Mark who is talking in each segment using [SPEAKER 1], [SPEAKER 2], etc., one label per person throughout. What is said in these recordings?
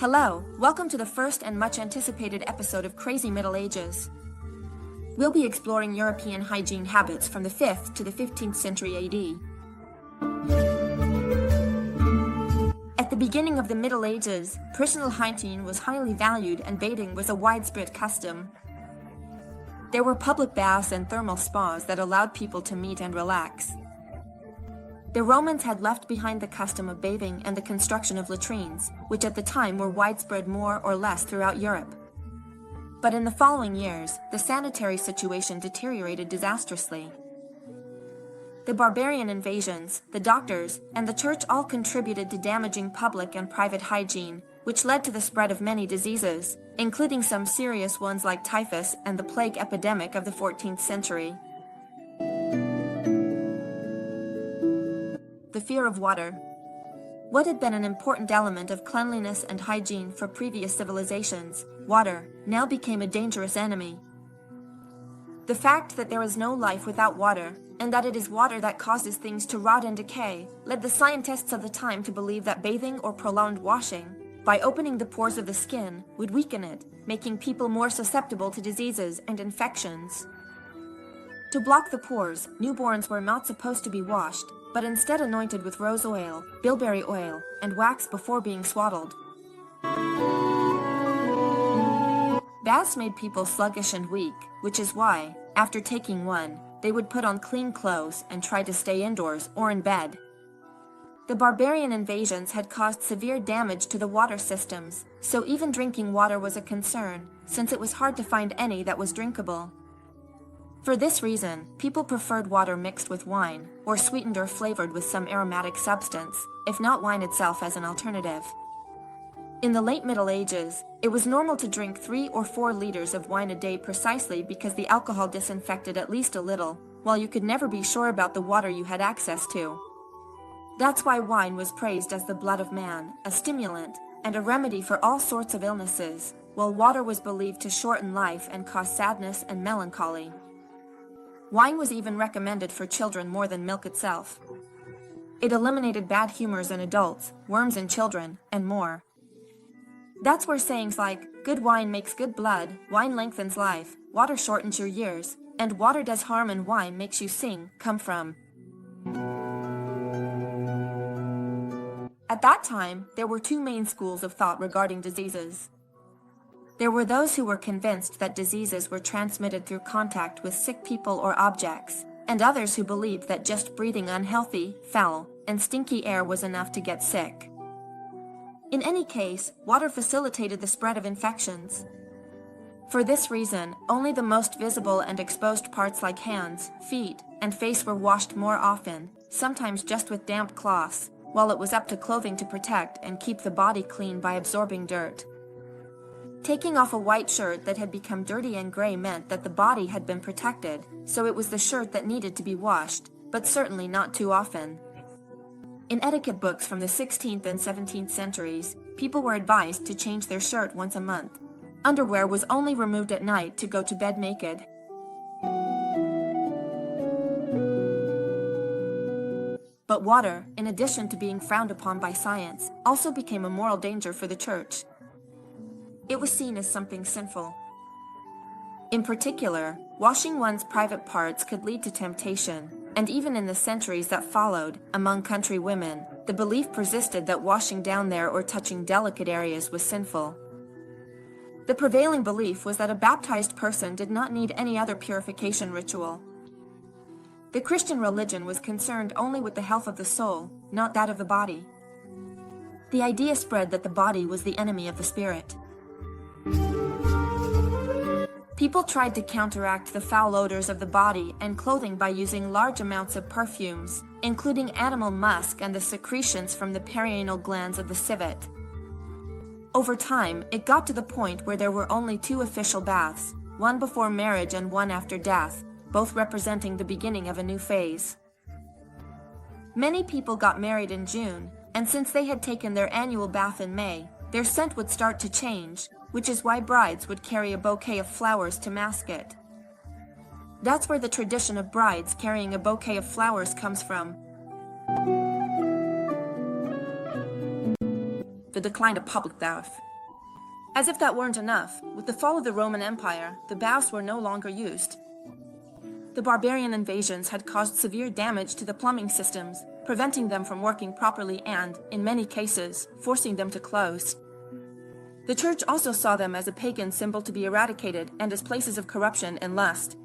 [SPEAKER 1] Hello, welcome to the first and much anticipated episode of Crazy Middle Ages. We'll be exploring European hygiene habits from the 5th to the 15th century AD. At the beginning of the Middle Ages, personal hygiene was highly valued and bathing was a widespread custom. There were public baths and thermal spas that allowed people to meet and relax. The Romans had left behind the custom of bathing and the construction of latrines, which at the time were widespread more or less throughout Europe. But in the following years, the sanitary situation deteriorated disastrously. The barbarian invasions, the doctors, and the church all contributed to damaging public and private hygiene, which led to the spread of many diseases, including some serious ones like typhus and the plague epidemic of the 14th century. The fear of water. What had been an important element of cleanliness and hygiene for previous civilizations, water, now became a dangerous enemy. The fact that there is no life without water, and that it is water that causes things to rot and decay, led the scientists of the time to believe that bathing or prolonged washing, by opening the pores of the skin, would weaken it, making people more susceptible to diseases and infections. To block the pores, newborns were not supposed to be washed, but instead anointed with rose oil, bilberry oil, and wax before being swaddled. Baths made people sluggish and weak, which is why, after taking one, they would put on clean clothes and try to stay indoors or in bed. The barbarian invasions had caused severe damage to the water systems, so even drinking water was a concern, since it was hard to find any that was drinkable. For this reason, people preferred water mixed with wine, or sweetened or flavored with some aromatic substance, if not wine itself as an alternative. In the late Middle Ages, it was normal to drink 3 or 4 liters of wine a day precisely because the alcohol disinfected at least a little, while you could never be sure about the water you had access to. That's why wine was praised as the blood of man, a stimulant, and a remedy for all sorts of illnesses, while water was believed to shorten life and cause sadness and melancholy. Wine was even recommended for children more than milk itself. It eliminated bad humors in adults, worms in children, and more. That's where sayings like, good wine makes good blood, wine lengthens life, water shortens your years, and water does harm and wine makes you sing, come from. At that time, there were 2 main schools of thought regarding diseases. There were those who were convinced that diseases were transmitted through contact with sick people or objects, and others who believed that just breathing unhealthy, foul, and stinky air was enough to get sick. In any case, water facilitated the spread of infections. For this reason, only the most visible and exposed parts like hands, feet, and face were washed more often, sometimes just with damp cloths, while it was up to clothing to protect and keep the body clean by absorbing dirt. Taking off a white shirt that had become dirty and gray meant that the body had been protected, so it was the shirt that needed to be washed, but certainly not too often. In etiquette books from the 16th and 17th centuries, people were advised to change their shirt once a month. Underwear was only removed at night to go to bed naked. But water, in addition to being frowned upon by science, also became a moral danger for the church. It was seen as something sinful. In particular, washing one's private parts could lead to temptation, and even in the centuries that followed, among country women, the belief persisted that washing down there or touching delicate areas was sinful. The prevailing belief was that a baptized person did not need any other purification ritual. The Christian religion was concerned only with the health of the soul, not that of the body. The idea spread that the body was the enemy of the spirit. People tried to counteract the foul odors of the body and clothing by using large amounts of perfumes, including animal musk and the secretions from the perianal glands of the civet. Over time, it got to the point where there were only 2 official baths, one before marriage and one after death, both representing the beginning of a new phase. Many people got married in June, and since they had taken their annual bath in May, their scent would start to change, which is why brides would carry a bouquet of flowers to mask it. That's where the tradition of brides carrying a bouquet of flowers comes from. The decline of public bath. As if that weren't enough, with the fall of the Roman Empire, the baths were no longer used. The barbarian invasions had caused severe damage to the plumbing systems, preventing them from working properly and, in many cases, forcing them to close. The church also saw them as a pagan symbol to be eradicated and as places of corruption and lust.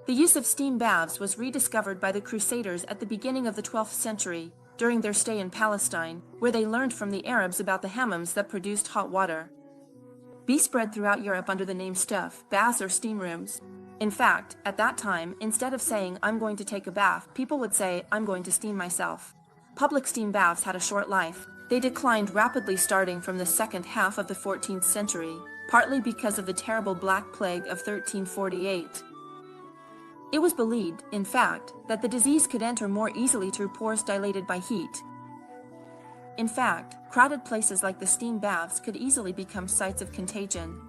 [SPEAKER 1] The use of steam baths was rediscovered by the Crusaders at the beginning of the 12th century, during their stay in Palestine, where they learned from the Arabs about the hammams that produced hot water. These spread throughout Europe under the name stuff, baths or steam rooms. In fact, at that time, instead of saying, "I'm going to take a bath," people would say, "I'm going to steam myself." Public steam baths had a short life. They declined rapidly starting from the second half of the 14th century, partly because of the terrible Black Plague of 1348. It was believed, in fact, that the disease could enter more easily through pores dilated by heat. In fact, crowded places like the steam baths could easily become sites of contagion.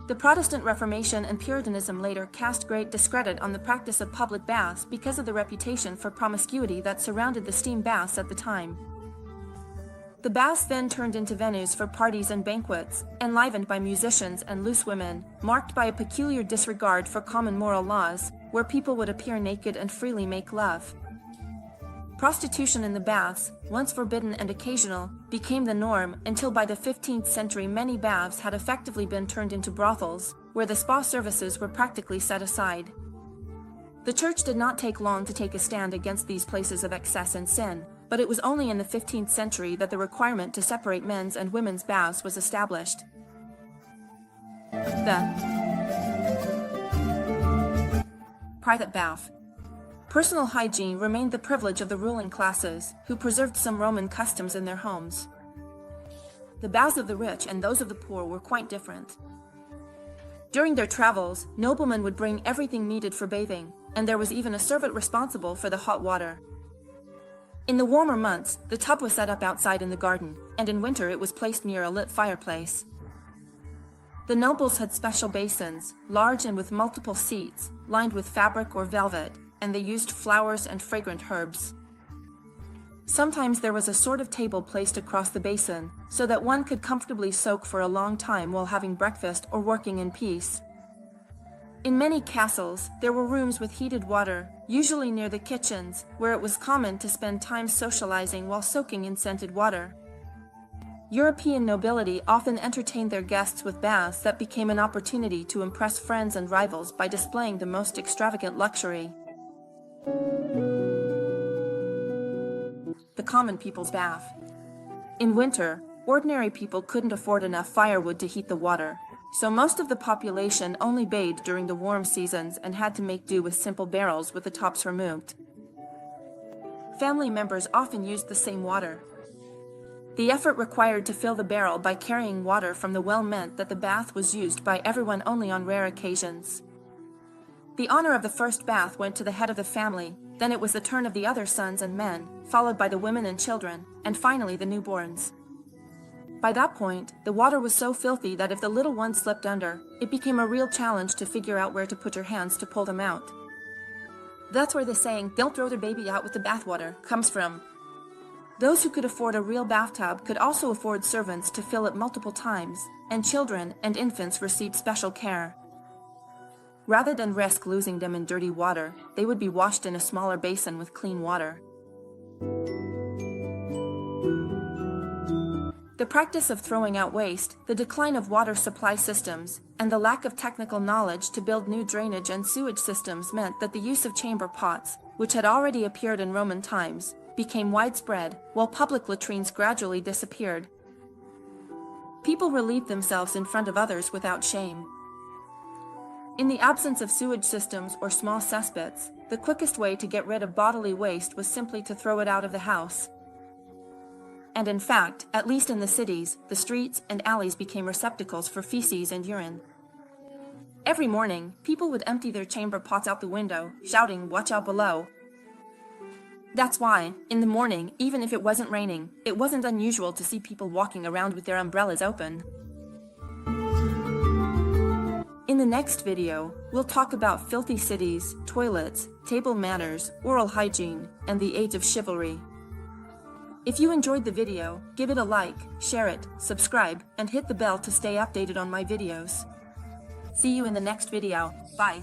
[SPEAKER 1] The Protestant Reformation and Puritanism later cast great discredit on the practice of public baths because of the reputation for promiscuity that surrounded the steam baths at the time. The baths then turned into venues for parties and banquets, enlivened by musicians and loose women, marked by a peculiar disregard for common moral laws, where people would appear naked and freely make love. Prostitution in the baths, once forbidden and occasional, became the norm until by the 15th century many baths had effectively been turned into brothels, where the spa services were practically set aside. The church did not take long to take a stand against these places of excess and sin, but it was only in the 15th century that the requirement to separate men's and women's baths was established. The private bath. Personal hygiene remained the privilege of the ruling classes, who preserved some Roman customs in their homes. The baths of the rich and those of the poor were quite different. During their travels, noblemen would bring everything needed for bathing, and there was even a servant responsible for the hot water. In the warmer months, the tub was set up outside in the garden, and in winter it was placed near a lit fireplace. The nobles had special basins, large and with multiple seats, lined with fabric or velvet, and they used flowers and fragrant herbs. Sometimes there was a sort of table placed across the basin, so that one could comfortably soak for a long time while having breakfast or working in peace. In many castles, there were rooms with heated water, usually near the kitchens, where it was common to spend time socializing while soaking in scented water. European nobility often entertained their guests with baths that became an opportunity to impress friends and rivals by displaying the most extravagant luxury. The common people's bath. In winter, ordinary people couldn't afford enough firewood to heat the water, so most of the population only bathed during the warm seasons and had to make do with simple barrels with the tops removed. Family members often used the same water. The effort required to fill the barrel by carrying water from the well meant that the bath was used by everyone only on rare occasions. The honor of the first bath went to the head of the family, then it was the turn of the other sons and men, followed by the women and children, and finally the newborns. By that point, the water was so filthy that if the little one slipped under, it became a real challenge to figure out where to put your hands to pull them out. That's where the saying, "Don't throw the baby out with the bathwater," comes from. Those who could afford a real bathtub could also afford servants to fill it multiple times, and children and infants received special care. Rather than risk losing them in dirty water, they would be washed in a smaller basin with clean water. The practice of throwing out waste, the decline of water supply systems, and the lack of technical knowledge to build new drainage and sewage systems meant that the use of chamber pots, which had already appeared in Roman times, became widespread, while public latrines gradually disappeared. People relieved themselves in front of others without shame. In the absence of sewage systems or small cesspits, the quickest way to get rid of bodily waste was simply to throw it out of the house. And in fact, at least in the cities, the streets and alleys became receptacles for feces and urine. Every morning, people would empty their chamber pots out the window, shouting, "Watch out below." That's why, in the morning, even if it wasn't raining, it wasn't unusual to see people walking around with their umbrellas open. In the next video, we'll talk about filthy cities, toilets, table manners, oral hygiene, and the age of chivalry. If you enjoyed the video, give it a like, share it, subscribe, and hit the bell to stay updated on my videos. See you in the next video. Bye.